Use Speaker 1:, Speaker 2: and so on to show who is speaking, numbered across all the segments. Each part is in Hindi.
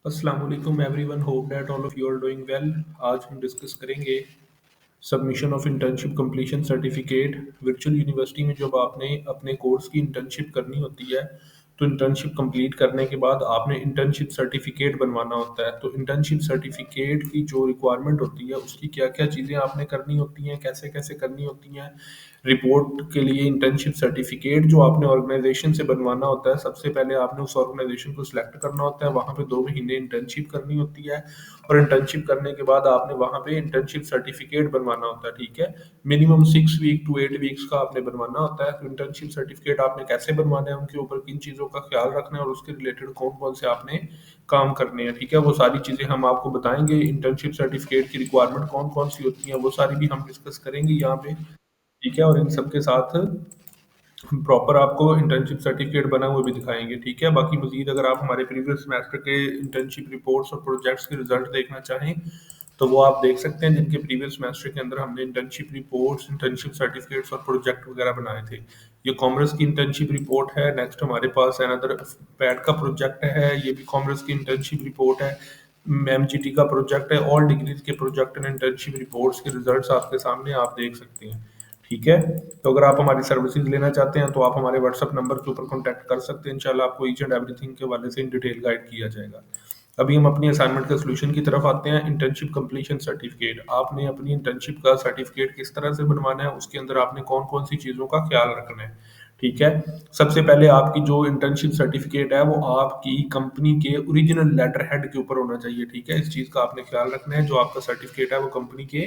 Speaker 1: अस्सलाम वालेकुम everyone, hope that all of you are doing well. आज हम डिस्कस करेंगे submission of internship completion certificate. Virtual university में जब आपने अपने कोर्स की इंटर्नशिप करनी होती है तो इंटर्नशिप कंप्लीट करने के बाद आपने इंटर्नशिप सर्टिफिकेट बनवाना होता है। तो इंटर्नशिप सर्टिफिकेट की जो रिक्वायरमेंट होती है उसकी क्या क्या चीज़ें आपने करनी होती हैं, कैसे कैसे करनी होती हैं। रिपोर्ट के लिए इंटर्नशिप सर्टिफिकेट जो आपने ऑर्गेनाइजेशन से बनवाना होता है, सबसे पहले आपने उस ऑर्गेनाइजेशन को सिलेक्ट करना होता है, वहाँ पे 2 महीने इंटर्नशिप करनी होती है और इंटर्नशिप करने के बाद आपने वहाँ पे इंटर्नशिप सर्टिफिकेट बनवाना होता है। ठीक है, मिनिमम 6 वीक to 8 वीक्स का आपने बनवाना होता है। तो इंटर्नशिप सर्टिफिकेट आपने कैसे बनवाना है, उनके ऊपर किन चीज़ों का ख्याल रखना है और उसके रिलेटेड कौन कौन से आपने काम करने हैं। ठीक है, वो सारी चीज़ें हम आपको बताएंगे। इंटर्नशिप सर्टिफिकेट की रिक्वायरमेंट कौन कौन सी होती है वो सारी भी हम डिस्कस करेंगे यहाँ पे। ठीक है, और इन सब के साथ हम प्रॉपर आपको इंटर्नशिप सर्टिफिकेट बना हुआ भी दिखाएंगे। ठीक है, बाकी मजीद अगर आप हमारे प्रीवियस सेमेस्टर के इंटर्नशिप रिपोर्ट्स और प्रोजेक्ट्स के रिजल्ट देखना चाहें तो वो आप देख सकते हैं, जिनके प्रीवियस सेमेस्टर के अंदर हमने इंटर्नशिप रिपोर्ट्स, इंटर्नशिप सर्टिफिकेट्स और प्रोजेक्ट वगैरह बनाए थे। ये कॉमर्स की इंटर्नशिप रिपोर्ट है। नेक्स्ट हमारे पास अनदर पैड का प्रोजेक्ट है, ये भी कॉमर्स की इंटर्नशिप रिपोर्ट है। एमजीटी का प्रोजेक्ट है। ऑल डिग्रीज के प्रोजेक्ट एंड इंटर्नशिप रिपोर्ट्स के रिजल्ट्स आपके सामने आप देख सकते हैं। ठीक है, तो अगर आप हमारी सर्विसेज लेना चाहते हैं तो आप हमारे व्हाट्सएप नंबर के ऊपर कॉन्टैक्ट कर सकते हैं। इंशाल्लाह आपको ईच एंड एवरीथिंग के हवाले से इन डिटेल गाइड किया जाएगा। अभी हम अपनी असाइनमेंट के सोल्यूशन की तरफ आते हैं। इंटर्नशिप कंप्लीशन सर्टिफिकेट, आपने अपनी इंटर्नशिप का सर्टिफिकेट किस तरह से बनवाना है, उसके अंदर आपने कौन कौन सी चीज़ों का ख्याल रखना है। ठीक है, सबसे पहले आपकी जो इंटर्नशिप सर्टिफिकेट है वो आपकी कंपनी के ओरिजिनल लेटर हेड के ऊपर होना चाहिए। ठीक है, इस चीज़ का आपने ख्याल रखना है। जो आपका सर्टिफिकेट है वो कंपनी के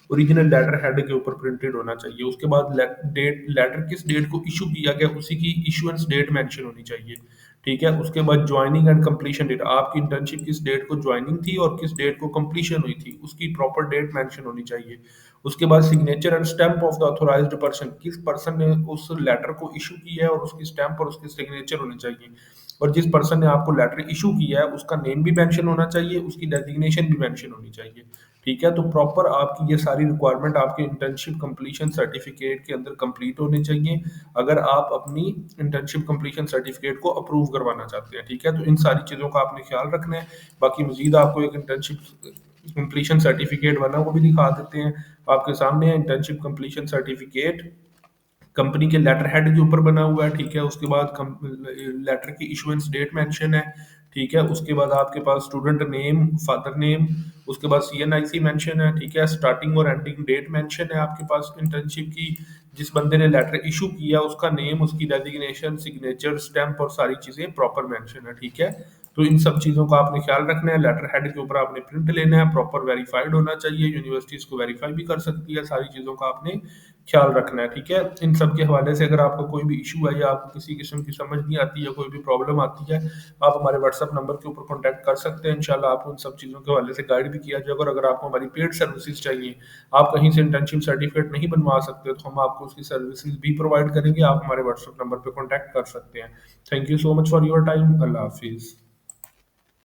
Speaker 1: ओरिजिनल लेटर हेड के ऊपर प्रिंटेड होना चाहिए। उसके बाद डेट, लेटर किस डेट को इशू किया गया उसी की इशुएंस डेट मेंशन होनी चाहिए। ठीक है, उसके बाद ज्वाइनिंग एंड कंप्लीशन डेट, आपकी इंटर्नशिप किस डेट को ज्वाइनिंग थी और किस डेट को कंप्लीशन हुई थी उसकी प्रॉपर डेट मेंशन होनी चाहिए। उसके बाद signature and stamp of the authorised person, किस पर्सन ने उस लेटर को इशू किया है और उसकी स्टैम्प और उसके सिग्नेचर होने चाहिए। और जिस पर्सन ने आपको लेटर इशू किया है उसका नेम भी मेंशन होना चाहिए, उसकी डेजिग्नेशन भी मेंशन होनी चाहिए। ठीक है, तो प्रॉपर आपकी ये सारी रिक्वायरमेंट आपके इंटर्नशिप कंप्लीशन सर्टिफिकेट के अंदर कंप्लीट होनी चाहिए अगर आप अपनी इंटर्नशिप कंप्लीशन सर्टिफिकेट को अप्रूव करवाना चाहते हैं। ठीक है, तो इन सारी चीज़ों का आपने ख्याल रखना है। बाकी मजीद आपको एक इंटर्नशिप कंप्लीशन सर्टिफिकेट बना वो भी दिखा देते हैं। आपके सामने इंटर्नशिप कंप्लीशन सर्टिफिकेट कंपनी के लेटर हेड के ऊपर बना हुआ है। ठीक है, उसके बाद लेटर की इशुएंस डेट मेंशन है। ठीक है, उसके बाद आपके पास स्टूडेंट नेम, फादर नेम, उसके बाद सीएनआईसी मेंशन है। ठीक है, स्टार्टिंग और एंडिंग डेट मेंशन है आपके पास इंटर्नशिप की। जिस बंदे ने लेटर इशू किया उसका नेम, उसकी डेजिग्नेशन, सिग्नेचर, स्टैम्प और सारी चीज़ें प्रॉपर मेंशन है। ठीक है, तो इन सब चीज़ों का आपने ख्याल रखना है। लेटर हेड के ऊपर आपने प्रिंट लेना है, प्रॉपर वेरीफाइड होना चाहिए, यूनिवर्सिटी इसको वेरीफाई भी कर सकती है। सारी चीज़ों का आपने ख्याल रखना है। ठीक है, इन सब के हवाले से अगर आपका कोई भी इशू है या आपको किसी किस्म की समझ नहीं आती या कोई भी प्रॉब्लम आती है, आप हमारे व्हाट्सएप नंबर के ऊपर कॉन्टैक्ट कर सकते हैं। इंशाल्लाह आपको उन सब चीज़ों के हवाले से गाइड भी किया जाएगा। और अगर आपको हमारी पेड सर्विसेज चाहिए, आप कहीं से इंटर्नशिप सर्टिफिकेट नहीं बनवा सकते, तो हम आपको उसकी सर्विसेज भी प्रोवाइड करेंगे। आप हमारे व्हाट्सएप नंबर पर कॉन्टैक्ट कर सकते हैं। Thank you so much for your time. Allah हाफिज़।